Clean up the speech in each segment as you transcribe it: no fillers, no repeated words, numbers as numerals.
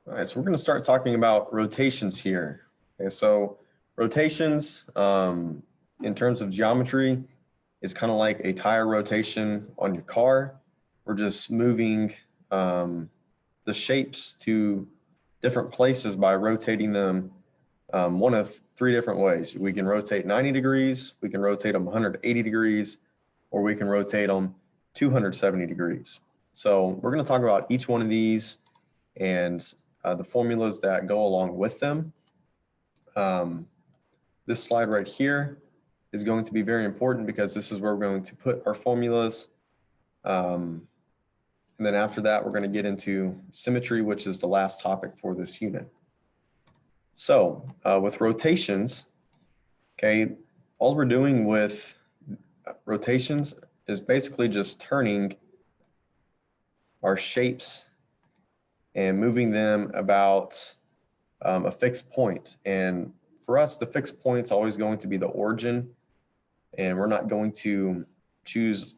All right, so we're going to start talking about rotations here. Okay, so rotations, in terms of geometry, is kind of like a tire rotation on your car. We're just moving the shapes to different places by rotating them one of three different ways. We can rotate 90 degrees, we can rotate them 180 degrees, or we can rotate them 270 degrees. So we're going to talk about each one of these and the formulas that go along with them. This slide right here is going to be very important because this is where we're going to put our formulas. And then after that, we're going to get into symmetry, which is the last topic for this unit. So with rotations, okay, all we're doing with rotations is basically just turning our shapes and moving them about a fixed point. And for us, the fixed point is always going to be the origin, and we're not going to choose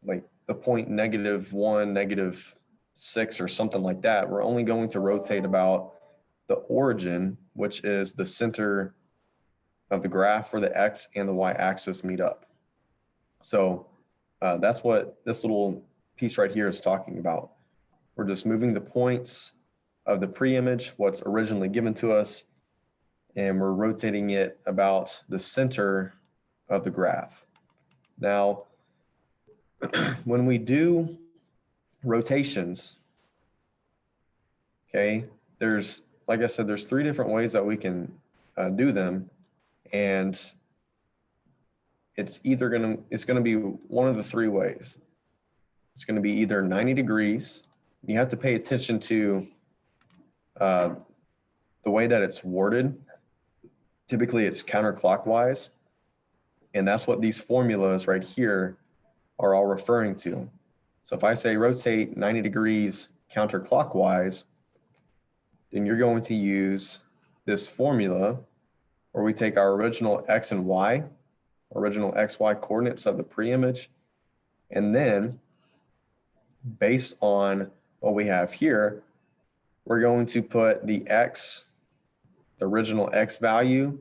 like the point -1, -6, or something like that. We're only going to rotate about the origin, which is the center of the graph where the X and the Y axis meet up. So that's what this little piece right here is talking about. We're just moving the points of the pre-image, what's originally given to us, and we're rotating it about the center of the graph. Now, when we do rotations, okay, like I said, there's three different ways that we can do them, and it's going to be one of the three ways. It's going to be either 90 degrees. You have to pay attention to the way that it's worded. Typically, it's counterclockwise, and that's what these formulas right here are all referring to. So if I say rotate 90 degrees counterclockwise, then you're going to use this formula where we take our original X and Y, original XY coordinates of the pre-image, and then based on what we have here, we're going to put the X, the original X value,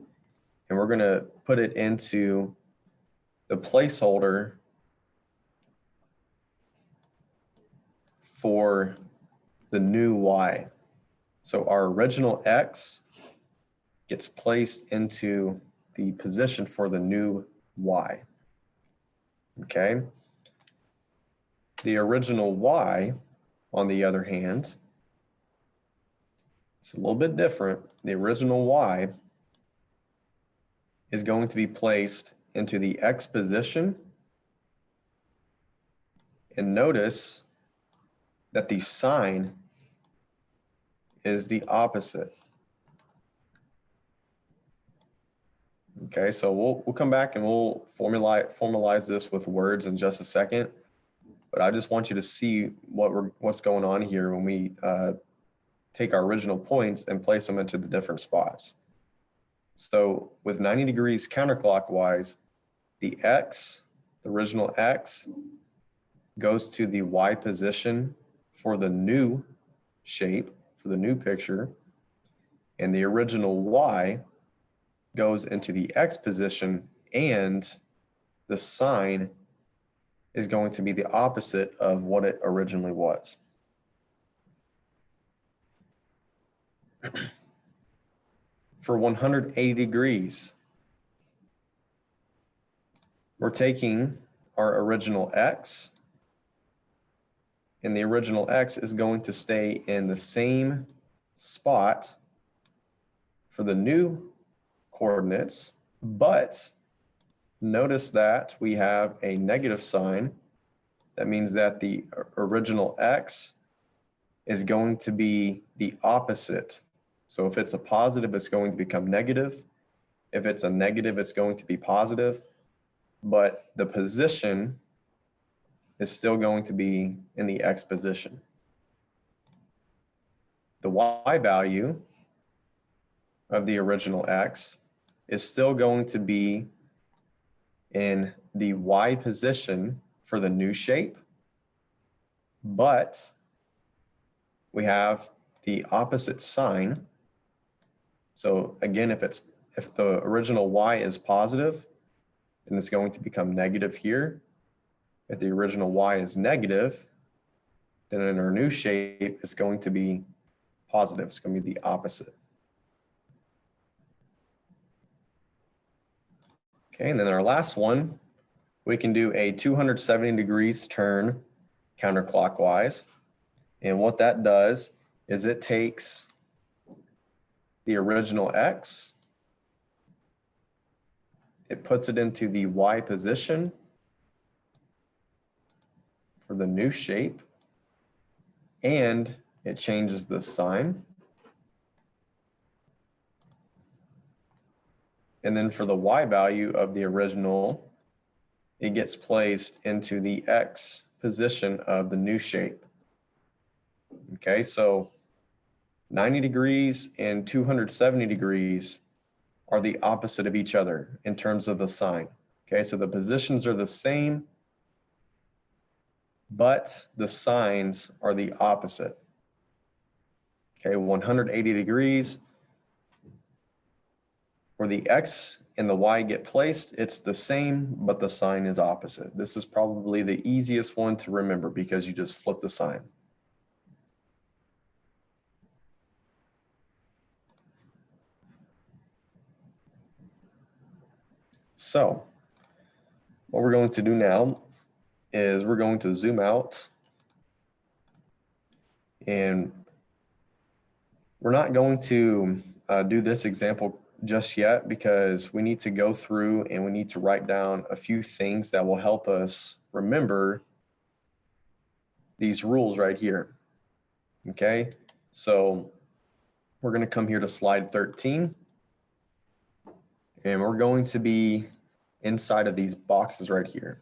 and we're going to put it into the placeholder for the new Y. So our original X gets placed into the position for the new Y. Okay. The original Y, on the other hand, it's a little bit different. The original Y is going to be placed into the X position. And notice that the sign is the opposite. Okay, so we'll come back and we'll formalize this with words in just a second. But I just want you to see what's going on here when we take our original points and place them into the different spots. So with 90 degrees counterclockwise, the X, the original X, goes to the Y position for the new shape, for the new picture, and the original Y goes into the X position, and the sign is going to be the opposite of what it originally was. For 180 degrees, we're taking our original X, and the original X is going to stay in the same spot for the new coordinates, but notice that we have a negative sign. That means that the original X is going to be the opposite. So if it's a positive, it's going to become negative. If it's a negative, it's going to be positive. But the position is still going to be in the X position. The Y value of the original X is still going to be in the Y position for the new shape, but we have the opposite sign. So again, if the original y is positive, then it's going to become negative here. If the original y is negative, then in our new shape, it's going to be positive. It's going to be the opposite. Okay, and then our last one, we can do a 270 degrees turn counterclockwise. And what that does is it takes the original x, it puts it into the y position for the new shape, and it changes the sign. And then for the y value of the original, it gets placed into the x position of the new shape. Okay, so 90 degrees and 270 degrees are the opposite of each other in terms of the sign. Okay, so the positions are the same, but the signs are the opposite. Okay, 180 degrees, where the x and the y get placed, it's the same, but the sign is opposite. This is probably the easiest one to remember because you just flip the sign. So what we're going to do now is we're going to zoom out, and we're not going to do this example just yet because we need to go through and we need to write down a few things that will help us remember these rules right here. Okay, so we're going to come here to slide 13, and we're going to be inside of these boxes right here.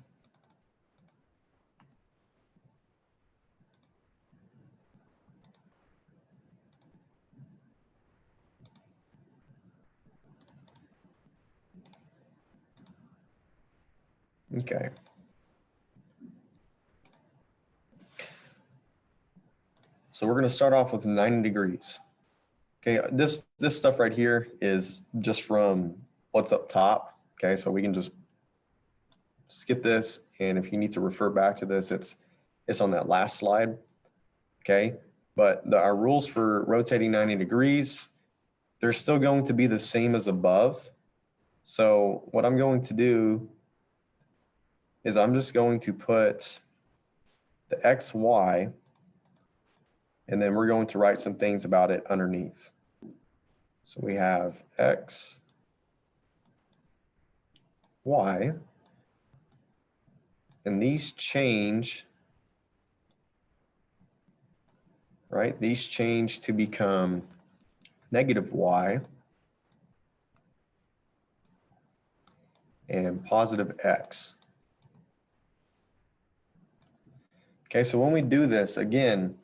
Okay. So we're going to start off with 90 degrees. Okay, this stuff right here is just from what's up top. Okay, so we can just skip this, and if you need to refer back to this, it's on that last slide. Okay, but our rules for rotating 90 degrees, they're still going to be the same as above. So what I'm going to do is I'm just going to put the x, y, and then we're going to write some things about it underneath. So we have x, y, and these change, right? These change to become negative y and positive x. Okay, so when we do this, again,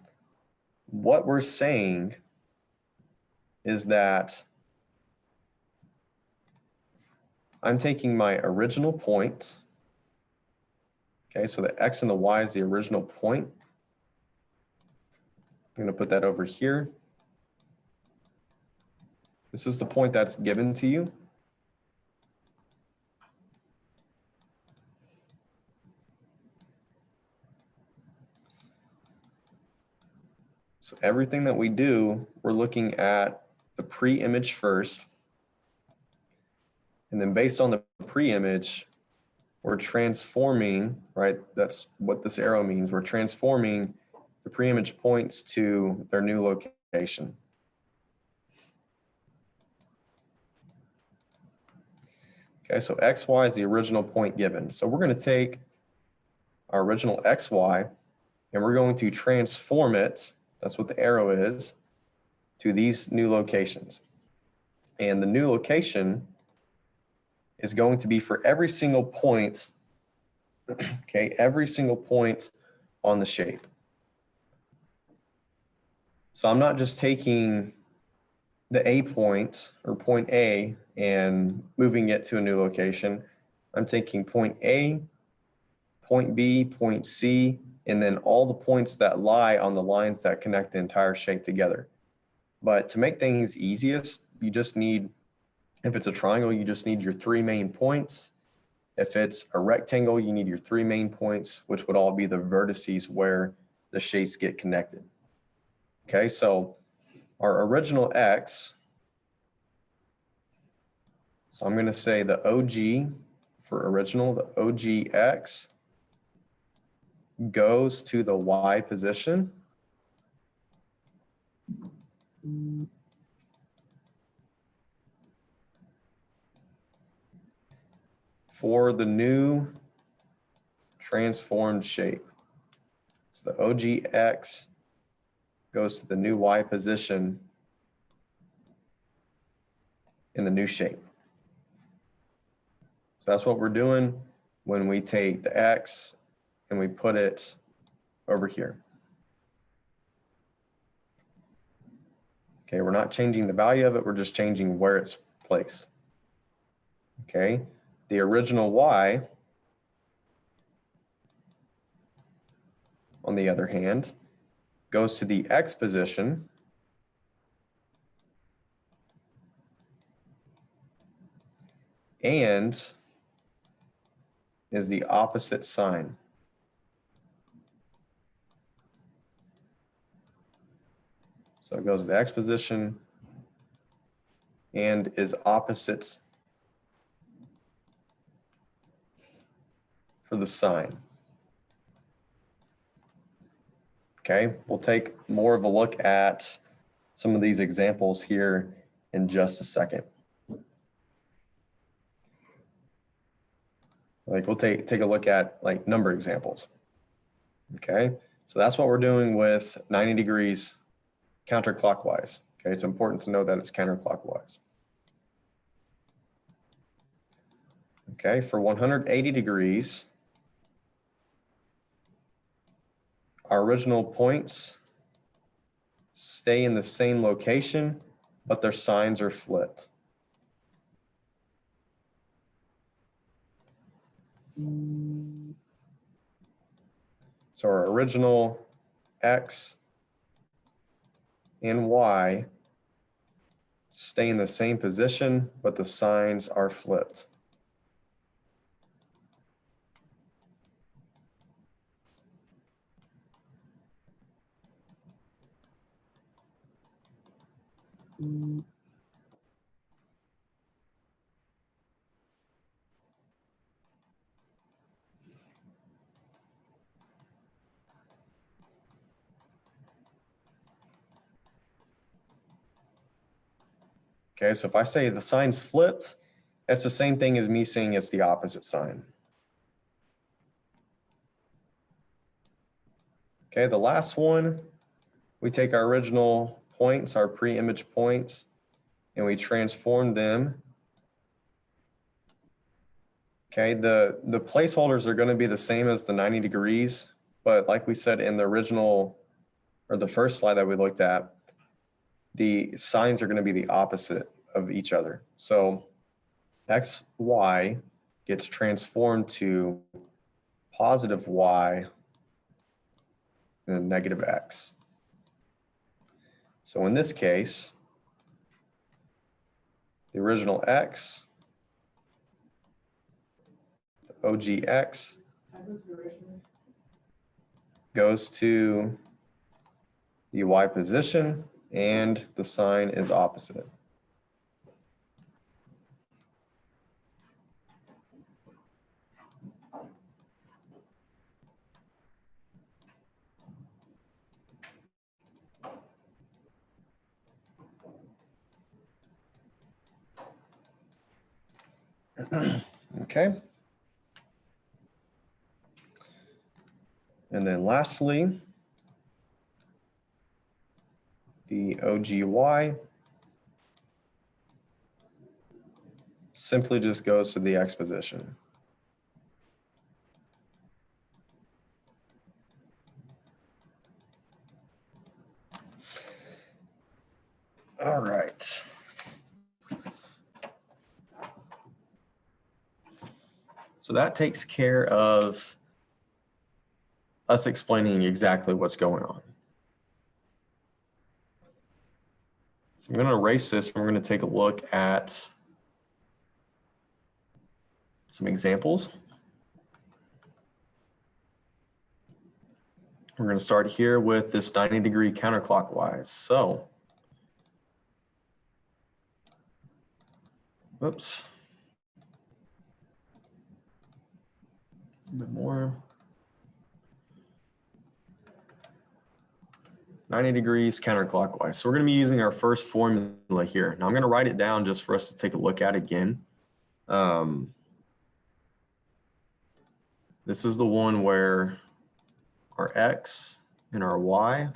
what we're saying is that I'm taking my original point. Okay, so the x and the y is the original point. I'm going to put that over here. This is the point that's given to you. So everything that we do, we're looking at the pre-image first. And then based on the pre-image, we're transforming, right? That's what this arrow means. We're transforming the pre-image points to their new location. Okay, so xy is the original point given. So we're going to take our original xy and we're going to transform it, that's what the arrow is, to these new locations. And the new location is going to be for every single point, okay, every single point on the shape. So I'm not just taking the A point or point A and moving it to a new location. I'm taking point A, point B, point C, and then all the points that lie on the lines that connect the entire shape together. But to make things easiest, you just need, if it's a triangle, you just need your 3 main points. If it's a rectangle, you need your 3 main points, which would all be the vertices where the shapes get connected. Okay, so our original X, so I'm going to say the OG for original, the OGX goes to the Y position. For the new transformed shape. So the OGX goes to the new Y position in the new shape. So that's what we're doing when we take the X and we put it over here. Okay, we're not changing the value of it, we're just changing where it's placed. Okay, the original Y, on the other hand, goes to the X position and is the opposite sign. So it goes to the X position and is opposites for the sign. Okay, we'll take more of a look at some of these examples here in just a second. Like we'll take a look at like number examples. Okay, so that's what we're doing with 90 degrees counterclockwise. Okay, it's important to know that it's counterclockwise. Okay, for 180 degrees, our original points stay in the same location, but their signs are flipped. So our original X and Y stay in the same position, but the signs are flipped. Okay, so if I say the sign's flipped, that's the same thing as me saying it's the opposite sign. Okay, the last one, we take our original points, our pre-image points, and we transform them. Okay, the placeholders are going to be the same as the 90 degrees, but like we said in the original, or the first slide that we looked at, the signs are going to be the opposite of each other. So X, Y gets transformed to positive Y and then negative X. So in this case, the original X, the OGX, goes to the Y position and the sign is opposite. Okay. And then lastly, the OGY simply just goes to the X position. All right. So that takes care of us explaining exactly what's going on. So I'm going to erase this and we're going to take a look at some examples. We're going to start here with this 90-degree counterclockwise. So, whoops. A bit more. 90 degrees counterclockwise. So we're going to be using our first formula here. Now I'm going to write it down just for us to take a look at again. This is the one where our X and our Y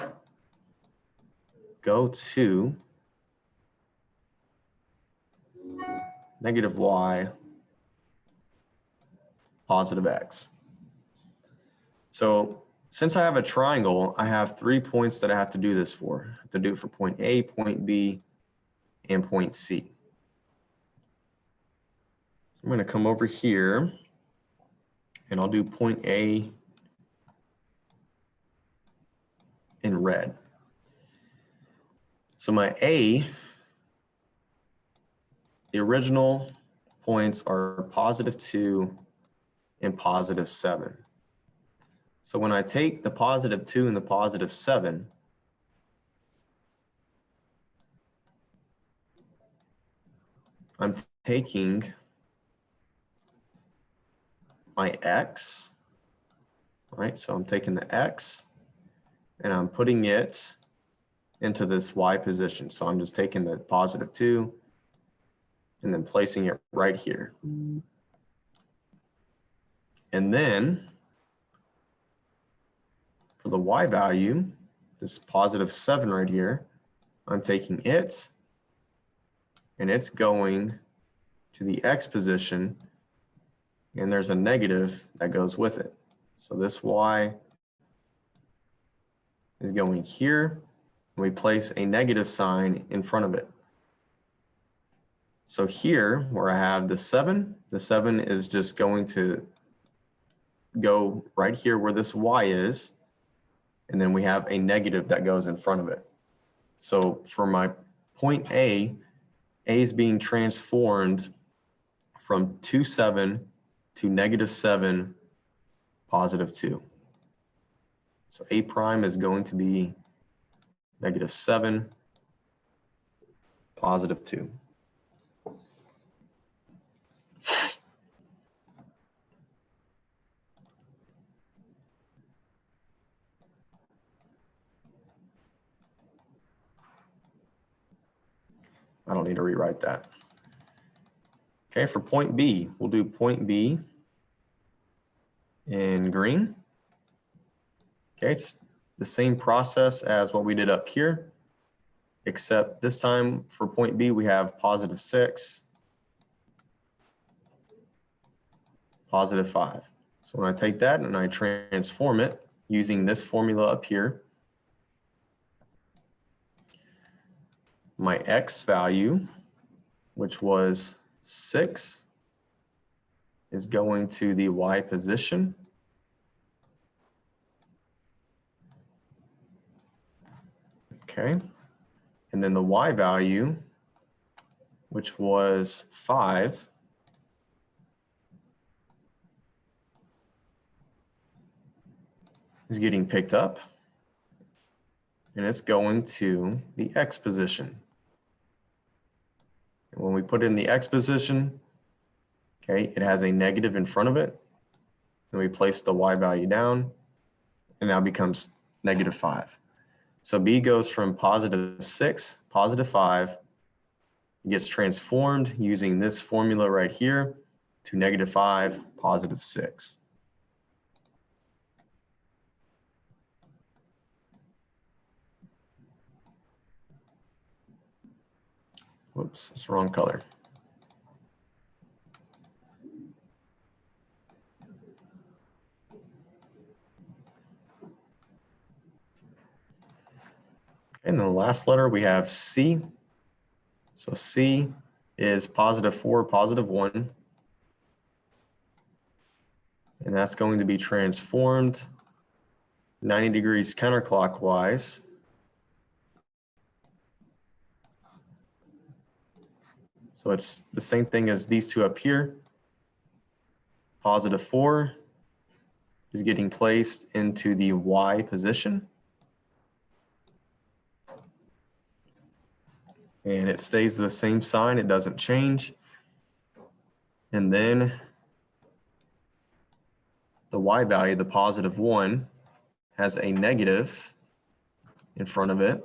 go to negative Y, positive X. So since I have a triangle, I have 3 points that I have to do this for. I have to do it for point A, point B, and point C. I'm going to come over here and I'll do point A in red. So my A, the original points are positive 2 and positive 7. So when I take the positive 2 and the positive 7, I'm taking my X, right? So I'm taking the X and I'm putting it into this Y position. So I'm just taking the positive 2 and then placing it right here. And then for the Y value, this positive 7 right here, I'm taking it and it's going to the X position, and there's a negative that goes with it. So this Y is going here, and we place a negative sign in front of it. So here, where I have the 7 is just going to go right here where this Y is, and then we have a negative that goes in front of it. So for my point A is being transformed from 2, 7 to negative 7, positive 2. So A prime is going to be negative 7, positive 2. I don't need to rewrite that. Okay, for point B, we'll do point B in green. Okay, it's the same process as what we did up here, except this time for point B, we have positive 6, positive 5. So when I take that and I transform it using this formula up here, my X value, which was 6, is going to the Y position. Okay. And then the Y value, which was 5, is getting picked up, and it's going to the X position. And when we put it in the X position, okay, it has a negative in front of it, and we place the Y value down, and now becomes negative 5. So B goes from positive 6, positive 5, it gets transformed using this formula right here to negative 5, positive 6. Whoops, it's the wrong color. And then the last letter, we have C. So C is positive 4, positive 1. And that's going to be transformed 90 degrees counterclockwise So it's the same thing as these two up here. Positive 4 is getting placed into the Y position. And it stays the same sign, it doesn't change. And then the Y value, the positive 1, has a negative in front of it.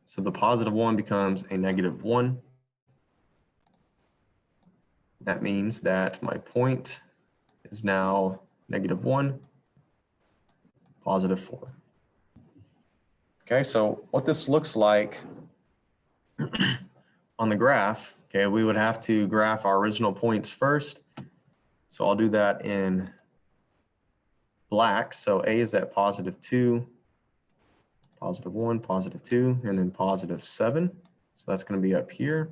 So the positive 1 becomes a negative 1. That means that my point is now negative 1, positive 4. Okay, so what this looks like on the graph, okay, we would have to graph our original points first. So I'll do that in black. So A is at positive 2, positive 1, positive 2, and then positive 7. So that's going to be up here.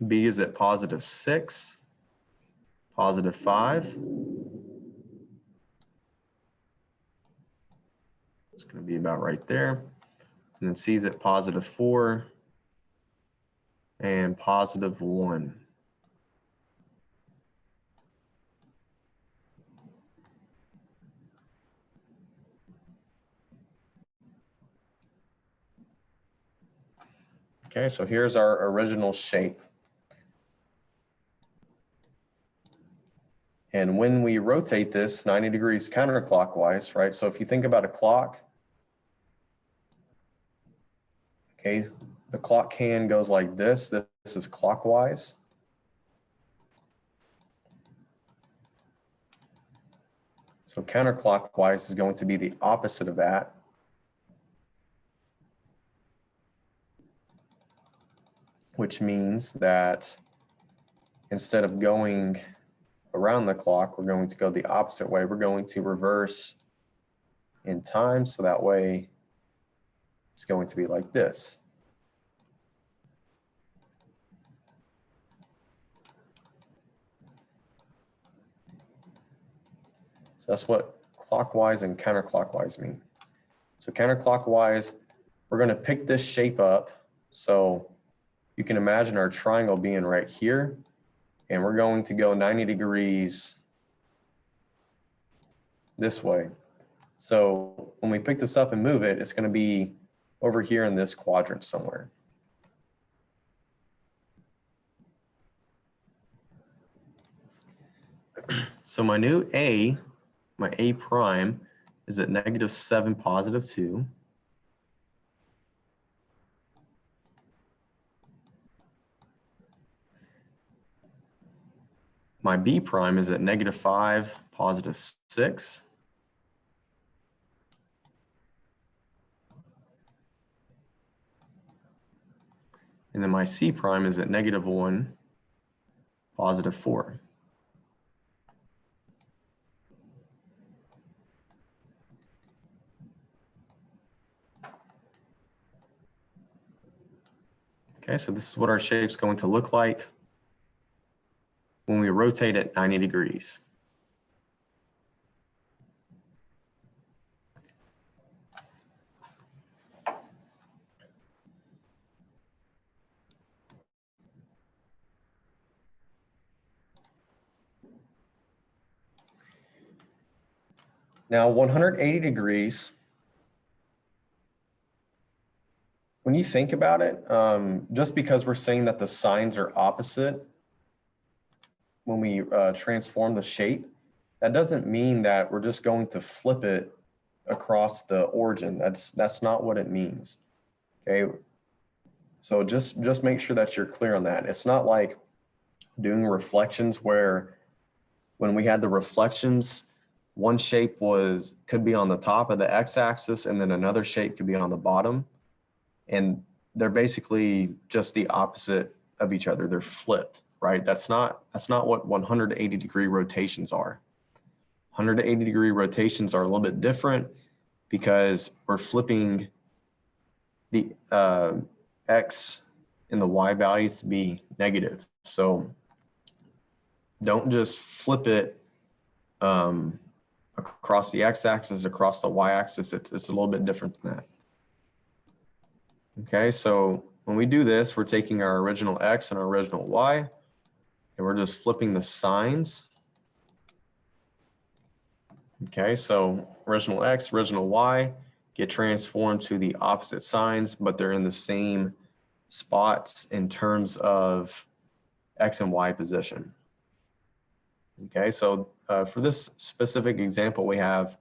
B is at positive 6, positive 5. It's going to be about right there. And then C is at positive 4 and positive 1. Okay, so here's our original shape. And when we rotate this 90 degrees counterclockwise, right? So if you think about a clock, okay, the clock hand goes like this. This is clockwise. So counterclockwise is going to be the opposite of that. Which means that instead of going around the clock, we're going to go the opposite way. We're going to reverse in time, so that way it's going to be like this. So that's what clockwise and counterclockwise mean. So counterclockwise, we're going to pick this shape up. So you can imagine our triangle being right here, and we're going to go 90 degrees this way. So when we pick this up and move it, it's going to be over here in this quadrant somewhere. So my new A, my A prime, is at negative 7, positive 2. My B prime is at negative 5, positive 6. And then my C prime is at negative 1, positive 4. Okay, so this is what our shape's going to look like when we rotate it 90 degrees. Now 180 degrees, when you think about it, just because we're saying that the signs are opposite when we transform the shape, that doesn't mean that we're just going to flip it across the origin. That's not what it means. Okay, so just make sure that you're clear on that. It's not like doing reflections where when we had the reflections, one shape could be on the top of the x-axis and then another shape could be on the bottom, and they're basically just the opposite of each other. They're flipped, right? That's not what 180 degree rotations are. 180 degree rotations are a little bit different because we're flipping the x and the y values to be negative. So don't just flip it across the x-axis, across the y-axis. It's a little bit different than that. Okay, so when we do this, we're taking our original x and our original y, and we're just flipping the signs. Okay, so original x, original y get transformed to the opposite signs, but they're in the same spots in terms of x and y position. Okay, so for this specific example, we have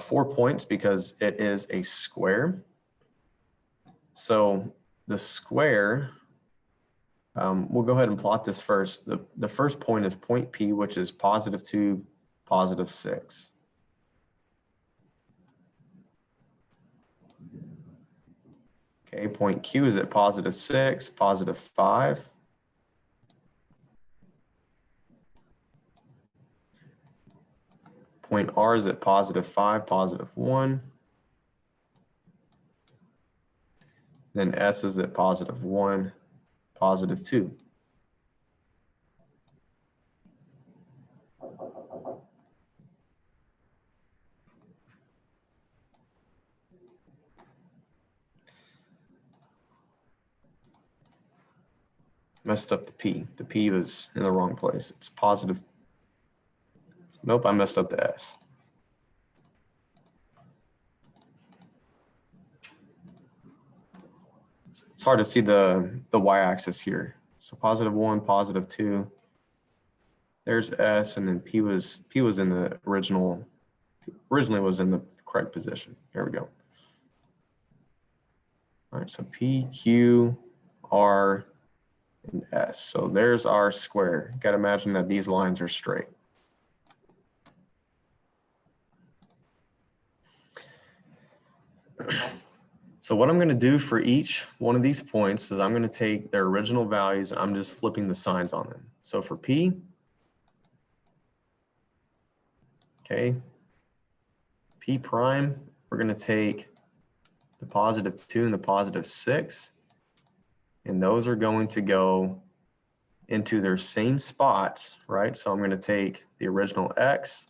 4 points because it is a square. So the square, we'll go ahead and plot this first. The first point is point P, which is +2, +6. Okay, point Q is at +6, +5. Point R is at +5, +1. Then S is at +1, +2. Messed up the P. The P was in the wrong place. It's positive. Nope, I messed up the S. It's hard to see the y-axis here. So +1, +2. There's S, and then P was in the originally was in the correct position. Here we go. All right, so P, Q, R, and S. So there's our square. Got to imagine that these lines are straight. So what I'm going to do for each one of these points is I'm going to take their original values and I'm just flipping the signs on them. So for P, okay, P prime, we're going to take the +2 and the +6, and those are going to go into their same spots, right? So I'm going to take the original X,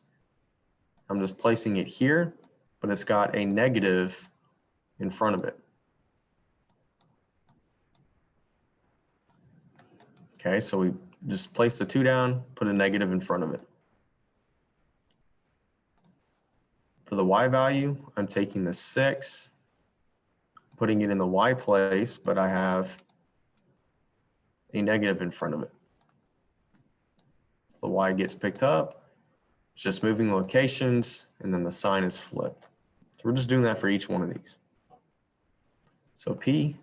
I'm just placing it here, but it's got a negative in front of it. Okay, so we just place the 2 down, put a negative in front of it. For the Y value, I'm taking the 6, putting it in the Y place, but I have a negative in front of it. So the Y gets picked up, it's just moving locations, and then the sign is flipped. So we're just doing that for each one of these. So P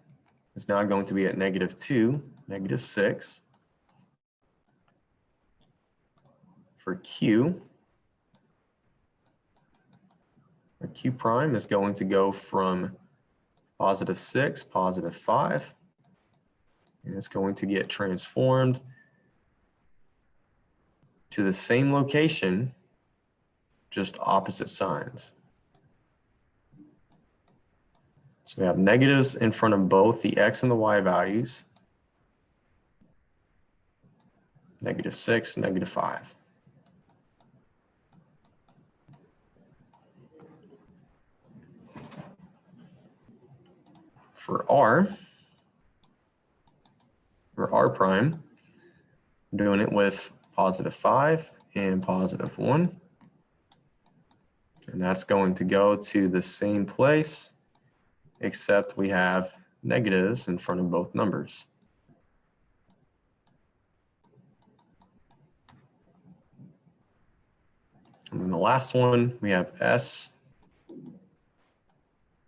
is now going to be at -2, -6. For Q, our Q prime is going to go from +6, +5, and it's going to get transformed to the same location, just opposite signs. So we have negatives in front of both the X and the Y values. -6, -5. For R prime, I'm doing it with +5 and +1. And that's going to go to the same place, except we have negatives in front of both numbers. And then the last one, we have S.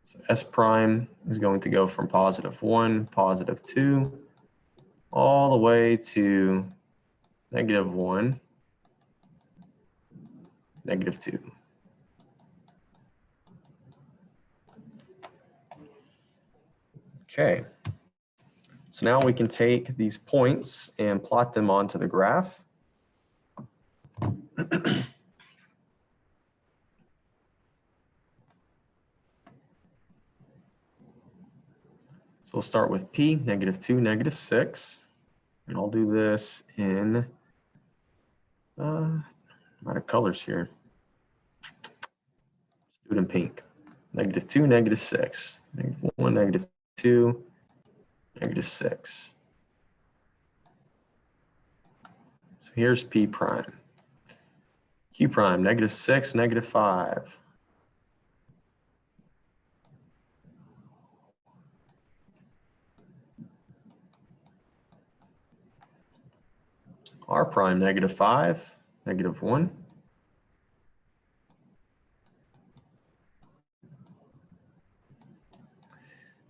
So S prime is going to go from +1, +2, all the way to -1, -2. Okay, so now we can take these points and plot them onto the graph. So we'll start with P, -2, -6. And I'll do this in, I'm out of colors here. Let's do it in pink. -2, -6, -1, 2, -6. So here's P prime. Q prime, -6, -5. R prime, -5, -1.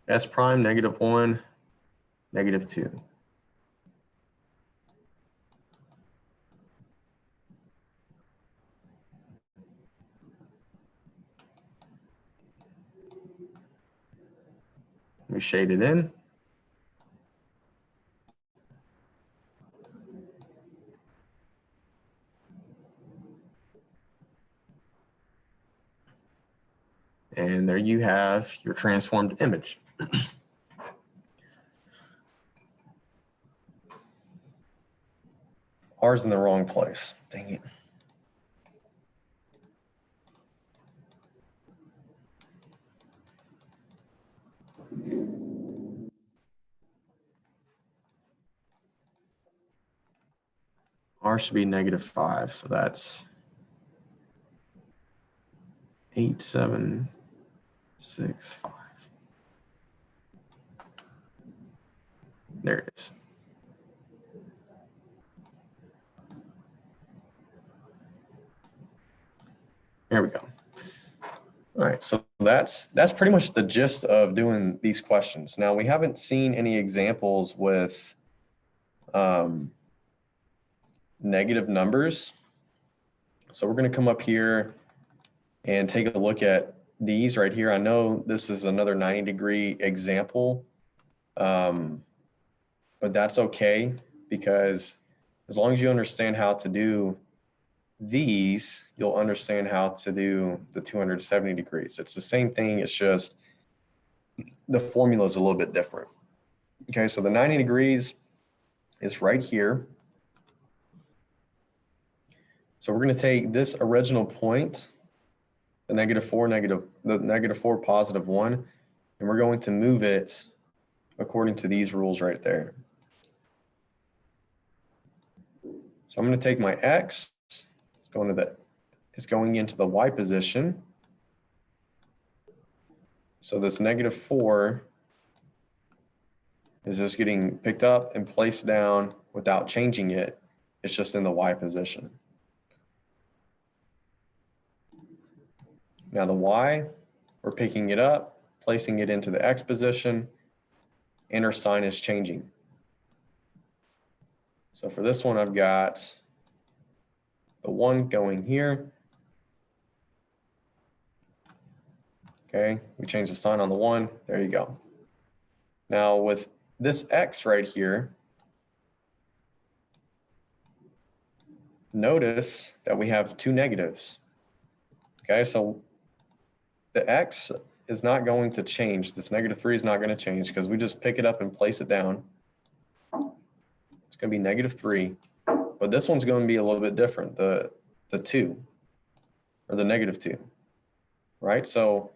S prime, -1, -2. We shade it in. And there you have your transformed image. R's in the wrong place. Dang it. R should be -5, so that's 8, 7, 6, 5. There it is. There we go. All right, so that's pretty much the gist of doing these questions. Now, we haven't seen any examples with negative numbers. So we're going to come up here and take a look at these right here. I know this is another 90-degree example, but that's okay, because as long as you understand how to do these, you'll understand how to do the 270 degrees. It's the same thing, it's just the formula is a little bit different. Okay, so the 90 degrees is right here. So we're going to take this original point, the -4, +1, and we're going to move it according to these rules right there. So I'm going to take my X, it's going into the Y position. So this -4 is just getting picked up and placed down without changing it. It's just in the Y position. Now the Y, we're picking it up, placing it into the X position, and our sign is changing. So for this one, I've got the 1 going here. Okay, we change the sign on the 1, there you go. Now with this X right here, notice that we have 2 negatives. Okay, so the X is not going to change. This -3 is not going to change because we just pick it up and place it down. It's going to be -3, but this one's going to be a little bit different, the 2, or the -2, right? So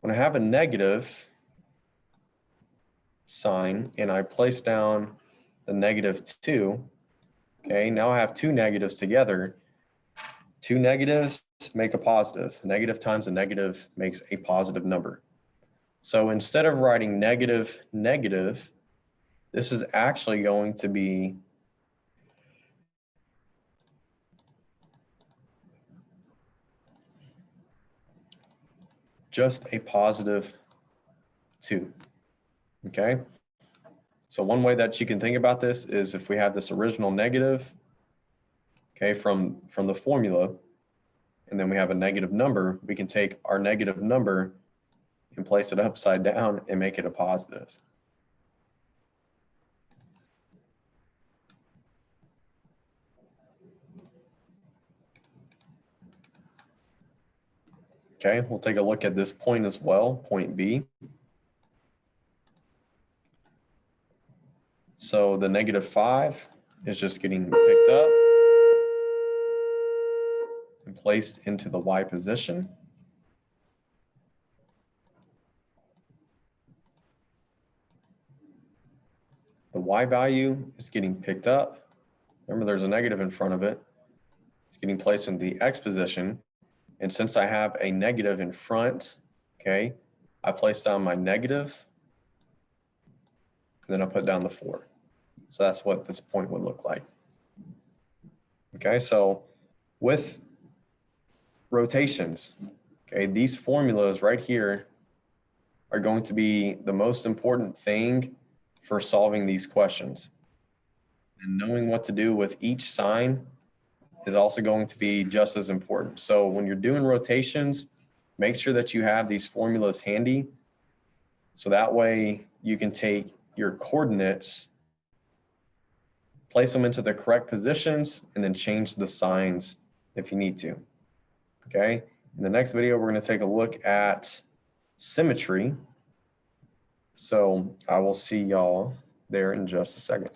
when I have a negative sign and I place down the -2, okay, now I have 2 negatives together. 2 negatives make a positive. Negative times a negative makes a positive number. So instead of writing negative, negative, this is actually going to be just a +2, okay? So one way that you can think about this is if we have this original negative, okay, from the formula, and then we have a negative number, we can take our negative number and place it upside down and make it a positive. Okay, we'll take a look at this point as well, point B. So the -5 is just getting picked up and placed into the Y position. y value is getting picked up. Remember, there's a negative in front of it. It's getting placed in the x position. And since I have a negative in front, okay, I place down my negative, and then I put down the 4. So that's what this point would look like. Okay, so with rotations, okay, these formulas right here are going to be the most important thing for solving these questions. And knowing what to do with each sign is also going to be just as important. So when you're doing rotations, make sure that you have these formulas handy. So that way you can take your coordinates, place them into the correct positions, and then change the signs if you need to. Okay. In the next video, we're going to take a look at symmetry. So I will see y'all there in just a second.